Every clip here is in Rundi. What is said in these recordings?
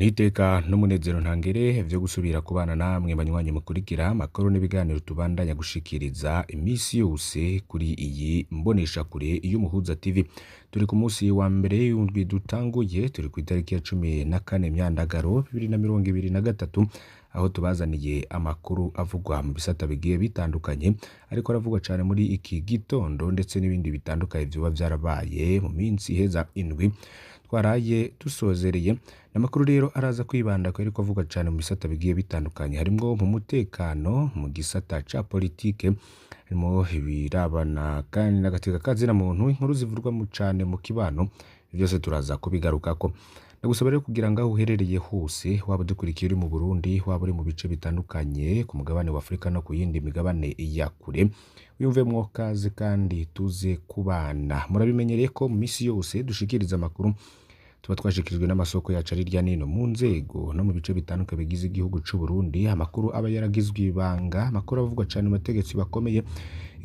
Niteka n'umunezero ntangere vyo gusubira kubana namwe banywanyi mukurikira amakuru n'ibiganiro tubandanya gushikiriza imisi yose kuri iyi mbonesha kure y'Umuhuza TV. Turi ku musi wa mbere w'indwi dutanguye, turi ku itariki ya 14 Myandagaro 2023, aho tubazaniye amakuru avugwa mu bisata bigiye bitandukanye, ariko aravugwa cane muri iki gitondo ndetse n'ibindi bitandukanye vyoba vyarabaye mu minsi iheza indwi twaraye dusozereye. Namakuru rero araza kwibanda ko ariko avuga cyane mu bisata bigiye bitandukanye, harimwo mu mutekano, mu gisata ca politike, harimo ibirabana kandi n'agateka kazina muntu, inkuru zivurwa mu cane mu kibano, byose turaza kubigarukako. Ndagusaba rero kugira ngo aho uherereye hose, waba dukurikiye uri mu Burundi, waba uri mu bice bitandukanye ku mugabane wa Afrika no ku yindi migabane ya kure, wiyumvemwo kaze kandi tuze kubana. Murabimenyereye ko mu misi yose dushikiriza amakuru tuba twashikirijwe n'amasoko yacu ari rya nino mu nzego no mu bice bitandukanye bigize igihugu c'u Burundi, amakuru aba yaragizwe ibanga, amakuru avugwa cane mu bategetsi bakomeye,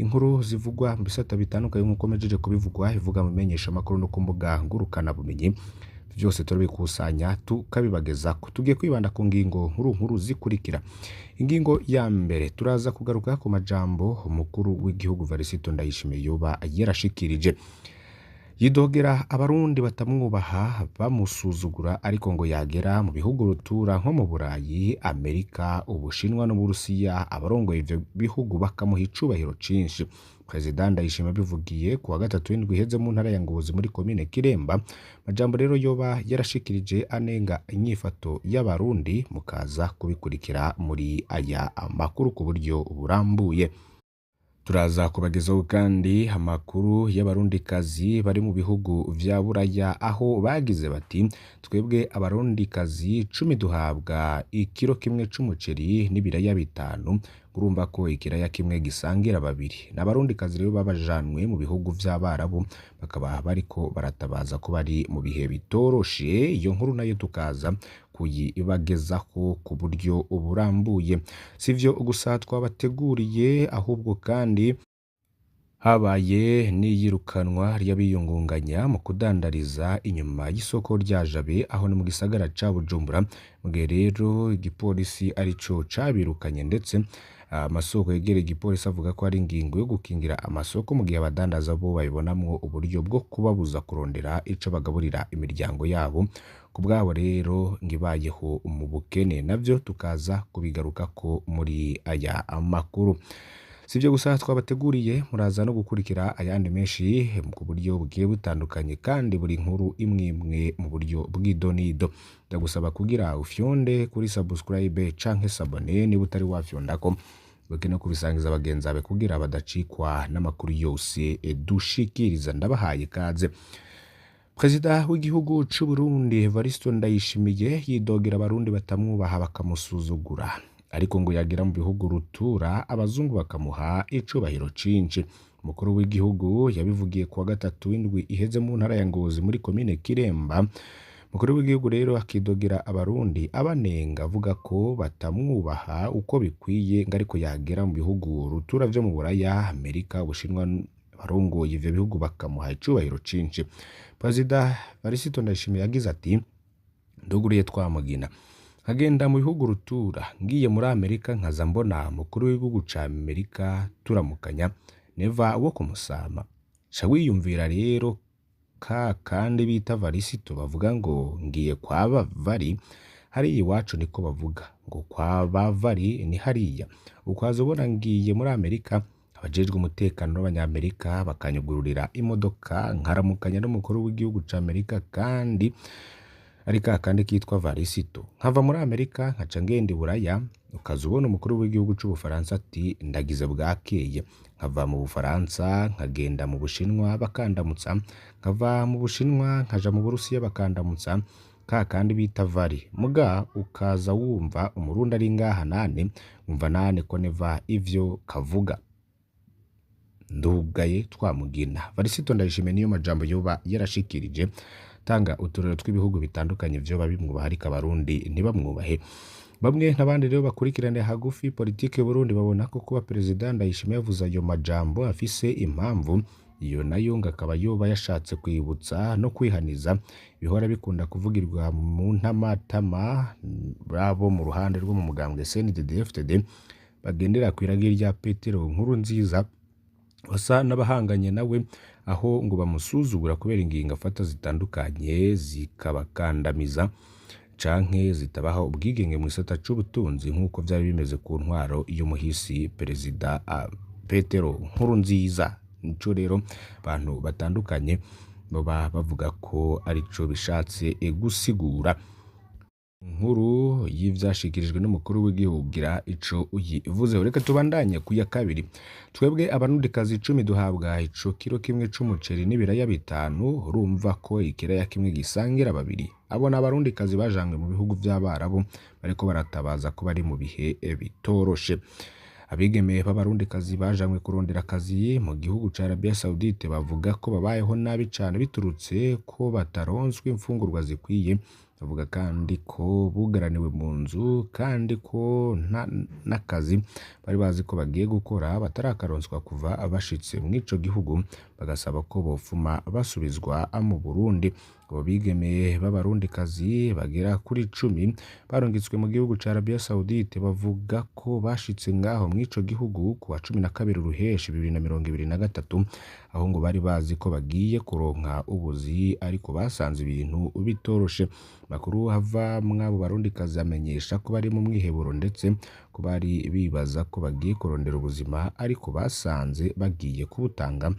inkuru zivugwa mu bisata bitandukanye nk'uko mejeje kubivugwa, ivuga mu menyesha amakuru no ku mbuga ngurukana bumenyi, vyose turabikusanya tukabibagezako. Tugiye kwibanda ku ngingo nkuru zikurikira. Ingingo ya mbere, turaza kugaruka ku majambo umukuru w'igihugu Varisito Ndayishimiye yoba yarashikirije, yidogera abarundi batamwubaha bamusuzugura, ariko ngo yagera mu bihugu rutura nko mu Burayi, Amerika, Ubushinwa no mu Burusiya, abarongoye ivyo bihugu bakamuha icubahiro cinshi. President Ndayishimiye bivugiye kuwa gatatu w'indwi iheze mu ntara ya Ngozi muri komine Kiremba. Majambo rero yoba yarashikirije anenga inyifato y'abarundi, mukaza kubikurikira muri aya amakuru ku buryo burambuye. Turaza kubagezaho kandi amakuru y'abarundikazi bari mu bihugu vya Buraya, aho bagize bati twebwe abarundikazi 10 duhabwa ikiro kimwe c'umuceri n'ibiraya 5, urumva ko ikiraya kimwe gisangira babiri. N'abarundikazi rero babajanwe mu bihugu vy'Abarabu, bakaba bariko baratabaza ko bari mu bihe bitoroshe. Iyo nkuru nayo tukaza kuyibagezaho ku buryo burambuye. Sivyo gusa twabateguriye, ahubwo kandi habaye n'iyirukanwa ry'abiyungunganya mu kudandariza inyuma y'isoko rya Jabe, aho ni mu gisagara ca Bujumbura. Mugihe rero igipolisi arico cabirukanye, ndetse amasoko yegereye igipolisi avuga ko ari ingingo yo gukingira amasoko, mu gihe abadandaza bo babibonamwo uburyo bwo kubabuza kurondera ico bagaburira imiryango yabo. Ku bwabo rero ngibayeho mu bukene, navyo tukaza kubigarukako muri aya amakuru. Sivyo gusa twabateguriye, muraza no gukurikira ayandi menshi ku buryo bugiye butandukanye, kandi buri nkuru imwe mu buryo bw'idonido. Ndagusaba kugira ufyonde kuri subscribe canke sabone niba utari wafyondako, no kubisangiza bagenzi bawe kugira badacikwa n'amakuru yose dushikiriza. Ndabahaye kaze. Perezida w'igihugu c'u Burundi Varisito Ndayishimiye yidogera abarundi batamwubaha bakamusuzugura, ariko ngo yagera mu bihugu rutura abazungu bakamuha icubahiro cinshi. Umukuru w'igihugu yabivugiye kuwa gatatu w'indwi iheze mu ntara ya Ngozi muri komine Kiremba. Umukuru w'igihugu rero akidogera abarundi abanenga, avuga ko batamwubaha uko bikwiye, ngo ariko yagera mu bihugu rutura vyo mu Buraya, Amerika, Ubushinwa, abarongoye ivyo bihugu bakamuha icubahiro cinshi. Perezida Varisito Ndayishimiye yagize ati nduguriye twamugina nkagenda mu bihugu rutura, ngiye muri Amerika nkaza mbona mukuru w'igihugu ca Amerika turamukanya, neva wo kumusama. Sha wiyumvira rero kandi bita Varisito bavuga ngo ngiye kwa Bavari, hariya iwacu niko bavuga ngo kwa Bavari ni hariya. Ukwaza ubona ngiye muri Amerika, abajejwe umutekano w'Abanyamerika bakanyugururira imodoka, nkaramukanya n'umukuru w'igihugu ca Amerika, kandi ari kandi kitwa Varisito. Nkava muri Amerika nkaca ngenda i Buraya, ukaza ubona umukuru w'igihugu c'Ubufaransa ati ndagize bwakeye. Nkava mu Bufaransa nkagenda mu Bushinwa bakandamutsa, nkava mu Bushinwa nkaja mu Burusiya bakandamutsa, kandi bita Vari. Muga ukaza wumva umurundi ari ngaha nane, umva nane ko neva ivyo kavuga. Ndugaye twamugina. Varisito Ndayishimiye niyo majambo yoba yarashikirije, tanga uturero tw'ibihugu bitandukanye vyoba bimwubaha ariko abarundi ntibamwubahe. Bamwe n'abandi rero bakurikirane hagufi politike Burundi babona ko kuba President Ndayishimiye yavuze ayo majambo afise impamvu, iyo nayo ngo akaba yoba yashatse kwibutsa no kwihaniza bihora bikunda kuvugirwa mu ntamatama bravo mu ruhande rwo mu mugambwe CNDD-FDD bagendera ku iragi rya Petero Nkurunziza basa n'abahanganye nawe aho ngo bamusuzugura kubera ingingo afata zitandukanye zikabakandamiza canke zitabaha ubwigenge mu gisata c'ubutunzi nk'uko vyari bimeze ku ntwaro y'umuhisi perezida Petero Nkurunziza. Nico rero abantu batandukanye baba bavuga ko arico bishatse gusigura. Inkuru y'ivyashikirijwe n'umukuru w'igihugu gira ico uyivuzeho. Reka tubandanye ku ya kabiri. Twebwe abarundikazi 10 duhabwa ico kiro kimwe c'umuceri n'ibiraya 5, urumva ko ikiraya kimwe gisangira babiri. Abo n'abarundikazi bajanywe mu bihugu vy'Abarabu bariko baratabaza ko bari mu bihe bitoroshe. Abigeme b'abarundikazi bajanywe kurondera akazi mu gihugu ca Arabia Saudite bavuga ko babayeho nabi cane biturutse ko bataronswe imfungurwa zikwiye. Bavuga kandi ko bugaraniwe mu nzu kandi ko n'akazi bari bazi ko bagiye gukora batarakaronswa kuva bashitse mw'ico gihugu, bagasaba ko bofuma basubizwa mu Burundi. Abo bigeme b'abarundikazi bagera kuri 10 barungitswe mu gihugu ca Arabia Saudite bavuga ko bashitse ngaho mw'ico gihugu ku wa 12 Ruheshi 2023, aho ngo bari bazi ko bagiye kuronka ubuzi ariko basanze ibintu bitoroshe. Makuru hava mw'abo barundikazi amenyesha ko bari mu mwiheburo ndetse ko bari bibaza ko bagiye kurondera ubuzima ariko basanze bagiye kubutanga.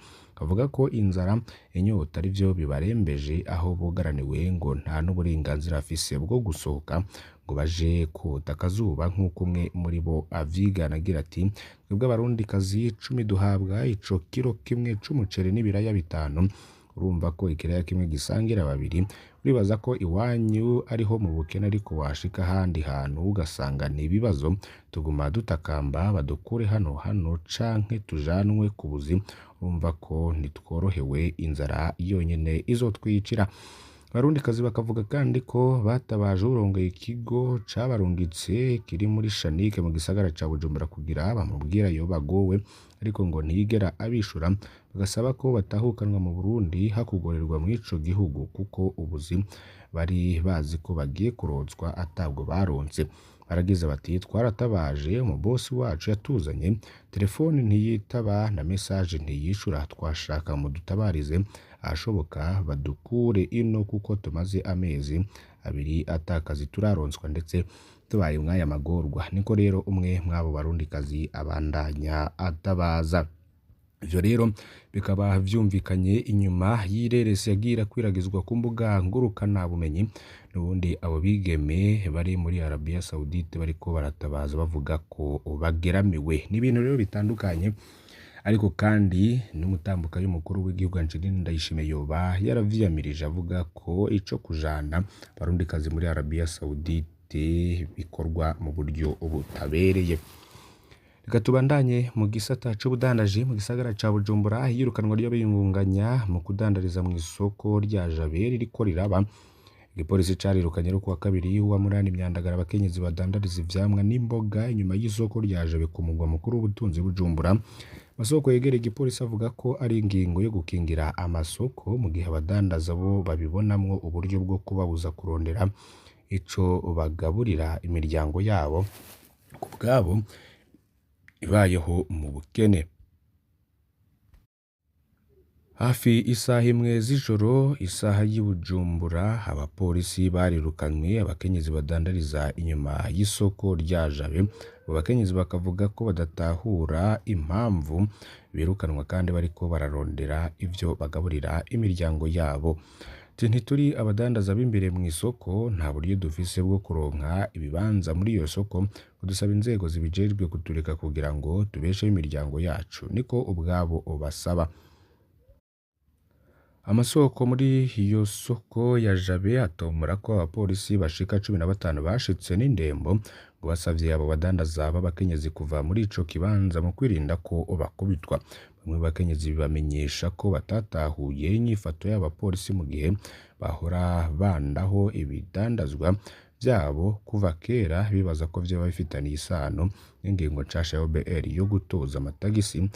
Bavuga ko inzara inyota ari vyo bibarembeje aho bugaraniwe ngo nta n'uburenganzira afise bwo gusohoka ngo baje kota akazuba nk'uko umwe muri bo avyigana agira ati twebwe abarundikazi 10 duhabwa ico kiro kimwe c'umuceri n'ibiraya 5, urumva ko ikiraya kimwe gisangira babiri. Uribaza ko iwanyu ariho mu bukene ariko washika ahandi hantu ugasanga ni ibibazo. Tuguma dutakamba badukure hano canke tujanwe ku buzi. Urumva ko ntitworohewe, inzara yonyene izotwicira. Abarundikazi bakavuga kandi ko batabaje urongoye ikigo cabarungitse kiri muri Shanike mu gisagara ca Bujumbura kugira bamubwira yo bagowe ariko ngo ntiyigera abishura. Bagasaba ko batahukanwa mu Burundi hakugorerwa mw'ico gihugu kuko ubuzi bari bazi ko bagiye kurozwa atabwo baronse. Baragize bati twaratabaje umubosi wacu yatuzanye, telefoni ntiyitaba na message ntiyishura, twashaka mu dutabarize ashoboka badukure ino kuko tumaze amezi 2 atakazi turaronswa ndetse tubaye mwaya magorwa. Niko rero umwe mwabo barundikazi abandanya atabaza. Ivyo rero bikaba vyumvikanye inyuma y'ireresi yagira kwiragizwa ku mbuga ngurukana bumenyi. Nubundi abo bigeme bari muri Arabia Saudite bariko baratabaza bavuga ko bageramiwe n'ibintu rero bitandukanye, ariko kandi n'umutambuka y'umukuru w'igihugu Angeline Ndayishimiye yoba yaravyiyamirije avuga ko ico kujana barundikazi muri Arabia Saudite bikorwa mu buryo butabereye. Reka tubandanye mu gisata c'ubudandaji mu gisagara ca Bujumbura. Yirukanwa ry'abiyungunganya mu kudandariza mu isoko rya Jabe ririko riraba. Igipolisi carirukanye ku wa kabiri wa munani Myandagara abakenyezi badandariza ivyamwa n'imboga inyuma y'isoko rya Jabe ku mugwa mukuru w'ubutunzi Bujumbura. Amasoko yegereye igipolisi avuga ko ari ingingo yo gukingira amasoko mu gihe abadandaza bo babibonamwo uburyo bwo kubabuza kurondera ico bagaburira imiryango yabo ku bwabo ibayeho mu bukene. Hafi isaha imwe z'ijoro isaha y'Ibujumbura abapolisi barirukanywe abakenyezi badandariza inyuma y'isoko rya Jabe. Abo bakenyezi bakavuga ko badatahura impamvu birukanwa kandi bariko bararondera ivyo bagaburira imiryango yabo. Ntituri abadandaza b'imbere mu isoko, nta buryo dufise bwo kuronka ibibanza muri iyo soko, kudusaba inzego zibijejwe kutureka kugira ngo tubesheho imiryango yacu, niko ubwabo basaba. Amasoko muri iyo soko ya Jabe atomora ko abapolisi bashika 15 bashitse n'indembo ngo basavye abo badandaza b'abakenyezi kuva muri ico kibanza mu kwirinda ko bakubitwa. Bamwe bakenyezi bamenyesha ko batatahuye inyifato y'abapolisi mu gihe bahora bandaho ibidandazwa vyabo kuva kera, bibaza ko vyo bifitaniye isano n'ingingo nshasha ya OBR yo gutoza amatagisi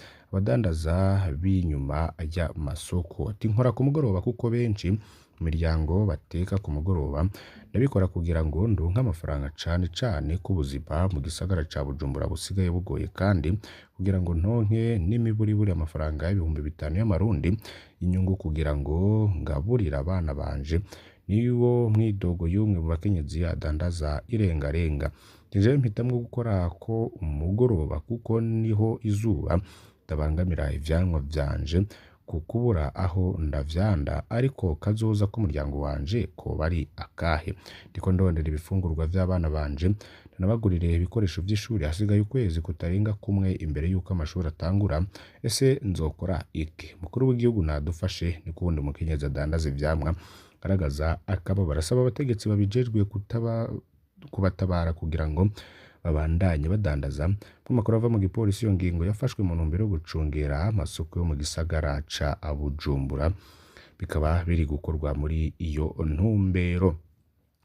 abadandaza b'inyuma y'amasoko. Ati nkora ku mugoroba kuko benshi mu miryango bateka ku mugoroba, ndabikora kugira ngo ndonke amafaranga cane cane ko ubuzima mu gisagara ca Bujumbura busigaye bugoye, kandi kugira ngo ntonke n'imiburiburi amafaranga y'ibihumbi 5 y'amarundi inyungu kugira ngo ngaburire abana banje. Niwo mwidogo y'umwe mu bakenyezi adandaza irengarenga. Jewe mpitamwo gukora ko umugoroba kuko niho izuba tabangamira ivyanwa vyanje ku kubura aho ndavyanda, ariko kazoza k'umuryango wanje koba ari akahe? Ndiko ndondera ibifungurwa vy'abana banje, ndanabagurire ibikoresho vy'ishuri, hasigaye ukwezi kutarenga kumwe imbere y'uko amashuri atangura. Ese nzokora iki? Mukuru w'igihugu nadufashe. Ni kuwundi mukenyezi adandaza ivyamwa garagaza akababaro, barasaba abategetsi babijejwe kubatabara kugira ngo babandanye badandaza. Amakuru ava mu gipolisi, iyo ngingo yafashwe mu ntumbero yo gucungera amasoko yo mu gisagara ca Bujumbura, bikaba biri gukorwa muri iyo ntumbero.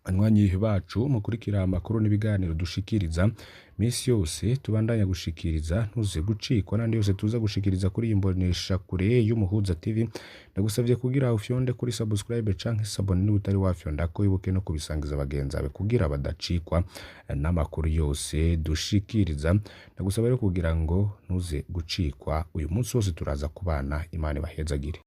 Banywanyi bacu mukurikira amakuru n'ibiganiro dushikiriza misi yose, tubandanya gushikiriza, ntuze gucikwa n'andi yose tuza gushikiriza kuri imbonesha kure y'Umuhuza TV. Ndagusavye kugira ufyonde kuri subscribe canke sabone niba utari wafyonda, ko ibuke no kubisangiza abagenzi bawe kugira badacikwa n'amakuru yose dushikiriza. Ndagusaba rero kugira ngo ntuze gucikwa, uyu munsi wose turaza kubana. Imana ibahezagire.